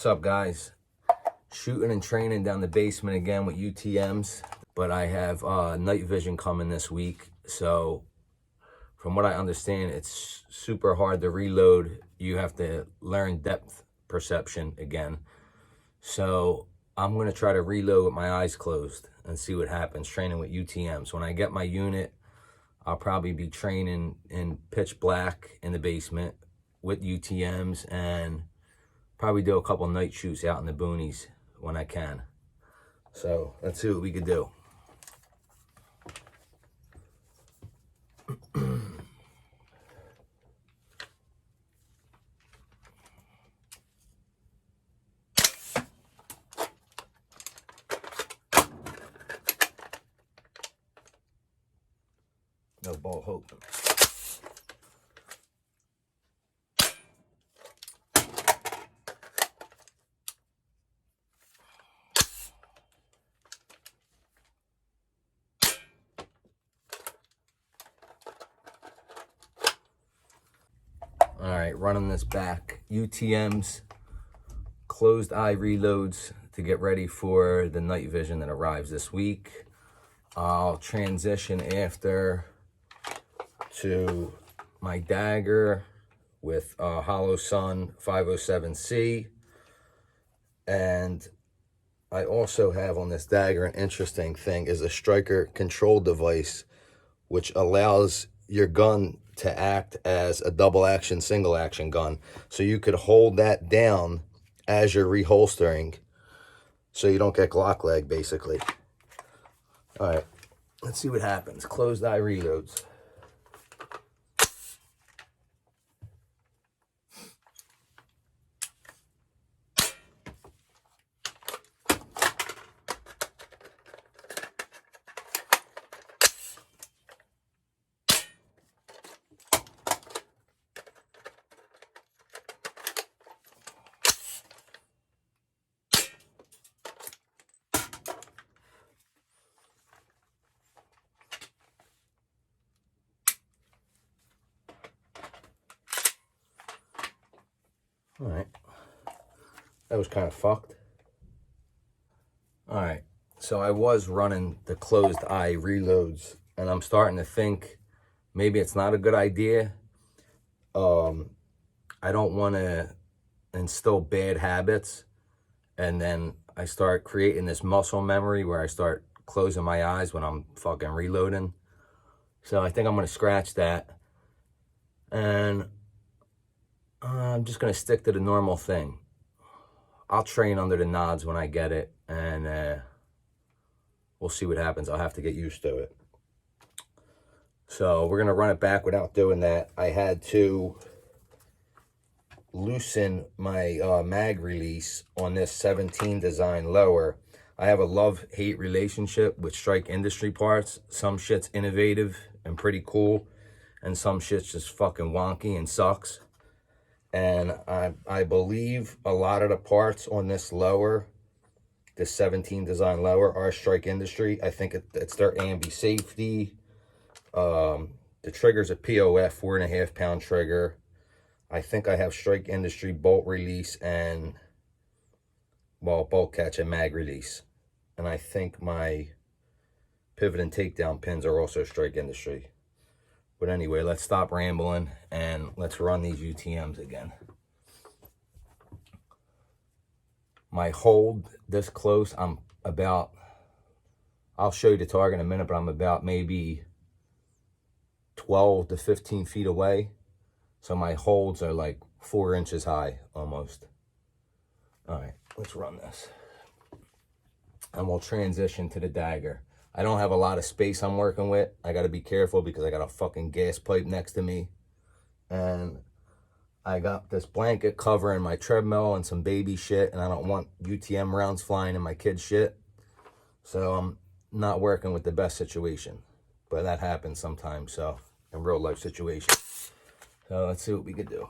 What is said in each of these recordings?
What's up, guys? Shooting and training down the basement again with UTMs, but I have night vision coming this week. So from what I understand, it's super hard to reload. You have to learn depth perception again. So I'm gonna try to reload with my eyes closed and see what happens training with UTMs. When I get my unit, I'll probably be training in pitch black in the basement with UTMs and probably do a couple night shoots out in the boonies when I can. So let's see what we could do. No ball hoping. All right, running this back. UTMs, closed eye reloads to get ready for the night vision that arrives this week. I'll transition after to my dagger with Hollow Sun 507C. And I also have on this dagger an interesting thing is a striker control device, which allows your gun to act as a double action, single action gun. So you could hold that down as you're reholstering so you don't get Glock leg, basically. All right, let's see what happens. Closed eye reloads. All right, that was kind of fucked. All right, so I was running the closed eye reloads, and I'm starting to think maybe it's not a good idea. I don't want to instill bad habits, and then I start creating this muscle memory where I start closing my eyes when I'm fucking reloading. So I think I'm going to scratch that, and I'm just going to stick to the normal thing. I'll train under the nods when I get it, and we'll see what happens. I'll have to get used to it. So we're going to run it back without doing that. I had to loosen my mag release on this 17 design lower. I have a love-hate relationship with Strike Industry parts. Some shit's innovative and pretty cool, and some shit's just fucking wonky and sucks. And I believe a lot of the parts on this lower, this 17 design lower, are Strike Industry. I think it's their ambi safety. The trigger's a POF 4.5 pound trigger. I think I have Strike Industry bolt release and, well, bolt catch and mag release. And I think my pivot and takedown pins are also Strike Industry. But anyway, let's stop rambling and let's run these UTMs again. My hold this close, I'm about, I'll show you the target in a minute, but I'm about maybe 12 to 15 feet away. So my holds are like 4 inches high almost. All right, let's run this. And we'll transition to the dagger. I don't have a lot of space I'm working with. I got to be careful because I got a fucking gas pipe next to me. And I got this blanket covering my treadmill and some baby shit. And I don't want UTM rounds flying in my kid's shit. So I'm not working with the best situation. But that happens sometimes, so, in real life situations. So let's see what we could do.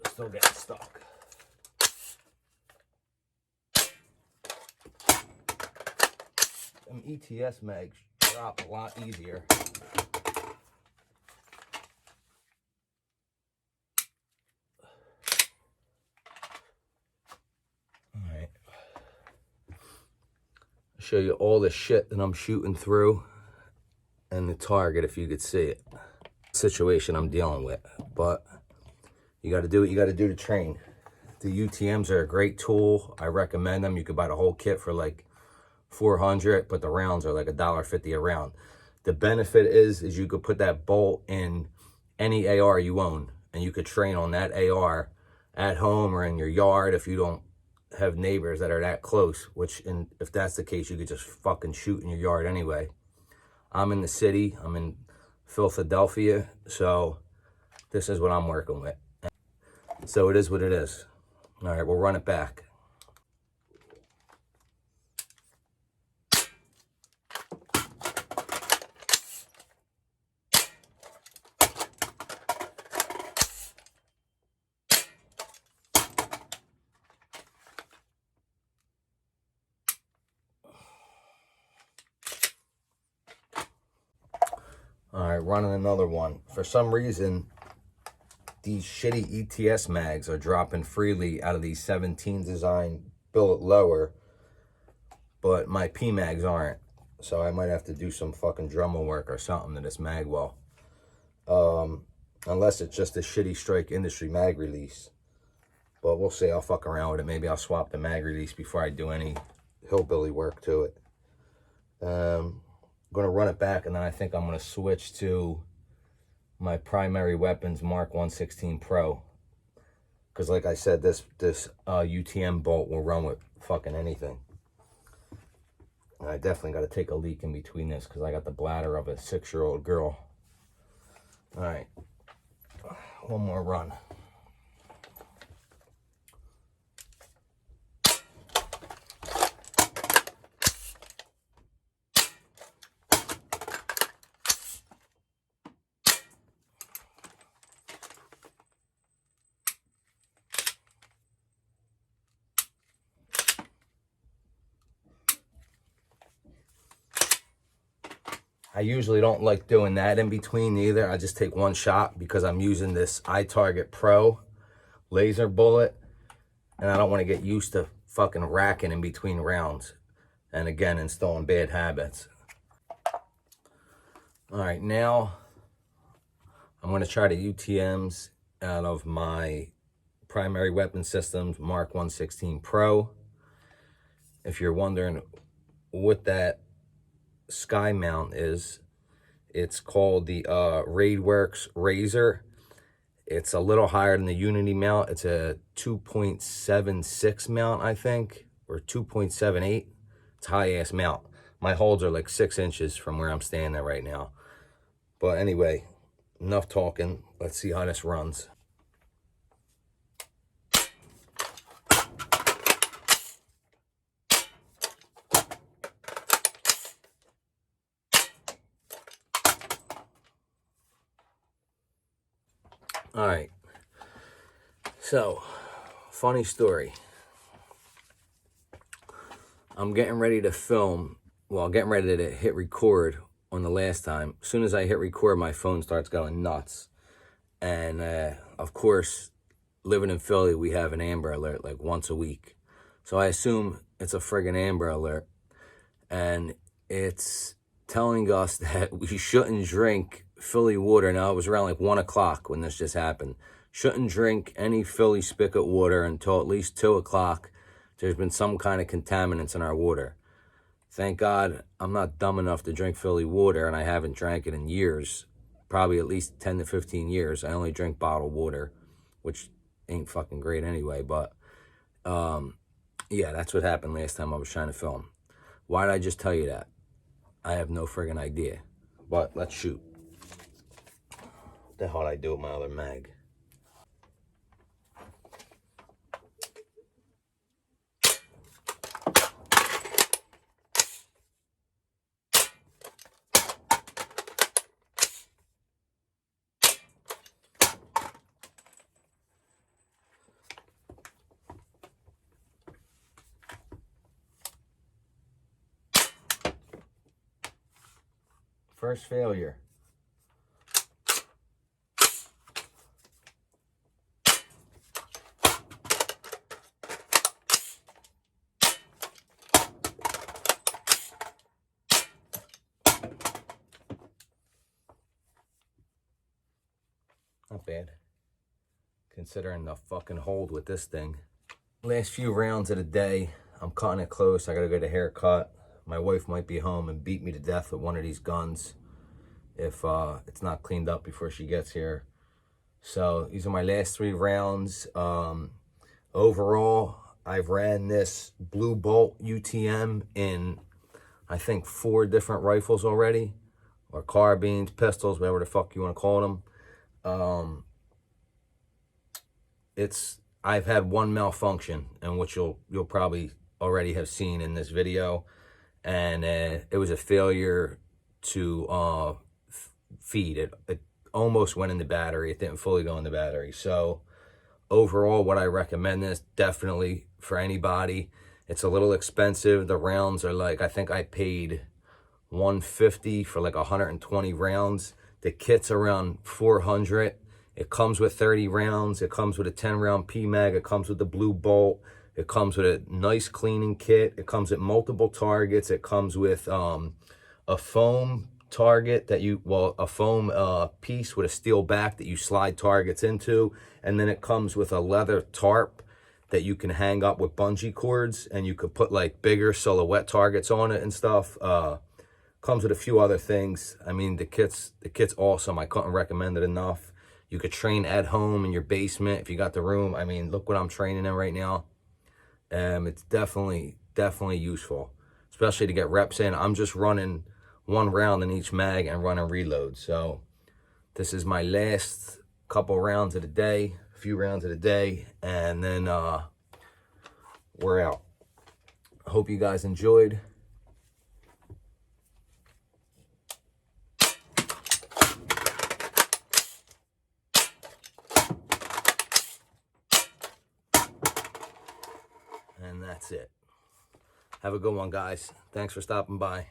Still getting stuck. Them ETS mags drop a lot easier. show you all the shit that I'm shooting through and the target if you could see it. Situation I'm dealing with, but you got to do what you got to do to train. The UTMs are a great tool. I recommend them. You could buy the whole kit for like $400, but the rounds are like $1.50 a round. The benefit is you could put that bolt in any AR you own, and you could train on that AR at home or in your yard if you don't have neighbors that are that close, which, if that's the case, you could just fucking shoot in your yard anyway. I'm in the city. I'm in Philadelphia, so this is what I'm working with. So it is what it is. All right, we'll run it back. All right, running another one. For some reason, these shitty ETS mags are dropping freely out of these 17 design billet lower, but my P mags aren't. So I might have to do some fucking Dremel work or something to this mag well. Unless it's just a shitty Strike Industry mag release. But we'll see. I'll fuck around with it. Maybe I'll swap the mag release before I do any hillbilly work to it. I'm going to run it back, and then I think I'm going to switch to my primary weapons Mark 116 Pro. Because like I said, this UTM bolt will run with fucking anything. And I definitely got to take a leak in between this because I got the bladder of a 6-year-old girl. All right. One more run. I usually don't like doing that in between either. I just take one shot because I'm using this iTarget Pro laser bullet, and I don't want to get used to fucking racking in between rounds and again installing bad habits. All right, now I'm going to try the UTMs out of my primary weapon systems Mark 116 Pro. If you're wondering what that sky mount is, it's called the Raidworks Razor. It's a little higher than the Unity mount. It's a 2.76 mount, I think, or 2.78. It's a high-ass mount. My holds are like 6 inches from where I'm standing right now. But anyway, enough talking. Let's see how this runs. All right. So, funny story. I'm getting ready to film. Well, getting ready to hit record on the last time. As soon as I hit record, my phone starts going nuts. And, of course, living in Philly, we have an Amber Alert like once a week. So I assume it's a friggin' Amber Alert. And it's telling us that we shouldn't drink Philly water. Now, it was around like 1 o'clock when this just happened. Shouldn't drink any Philly spigot water until at least 2 o'clock. There's been some kind of contaminants in our water. Thank God I'm not dumb enough to drink Philly water, and I haven't drank it in years. Probably at least 10 to 15 years. I only drink bottled water, which ain't fucking great anyway. But, yeah, that's what happened last time I was trying to film. Why did I just tell you that? I have no friggin' idea. But let's shoot. What the hell did I do with my other mag? First failure. Not bad, considering the fucking hold with this thing. Last few rounds of the day, I'm cutting it close. I gotta get a haircut. My wife might be home and beat me to death with one of these guns if it's not cleaned up before she gets here. So these are my last 3 rounds. Overall, I've ran this Blue Bolt UTM in, I think, 4 different rifles already, or carbines, pistols, whatever the fuck you want to call them. I've had one malfunction, and which you'll probably already have seen in this video, and it was a failure to feed it. It almost went in the battery. It didn't fully go in the battery. So overall, what I recommend this definitely for anybody. It's a little expensive. The rounds are like, I think I paid $150 for like 120 rounds. The kit's around $400. It comes with 30 rounds. It comes with a 10-round PMAG. It comes with the Blue Bolt. It comes with a nice cleaning kit. It comes with multiple targets. It comes with a foam target that a foam piece with a steel back that you slide targets into. And then it comes with a leather tarp that you can hang up with bungee cords, and you could put like bigger silhouette targets on it and stuff. Comes with a few other things. I mean, the kit's awesome. I couldn't recommend it enough. You could train at home in your basement if you got the room. I mean, look what I'm training in right now. It's definitely useful, especially to get reps in. I'm just running 1 round in each mag and running reloads. So this is my last couple rounds of the day, a few rounds of the day, and then we're out. I hope you guys enjoyed. And that's it. Have a good one, guys. Thanks for stopping by.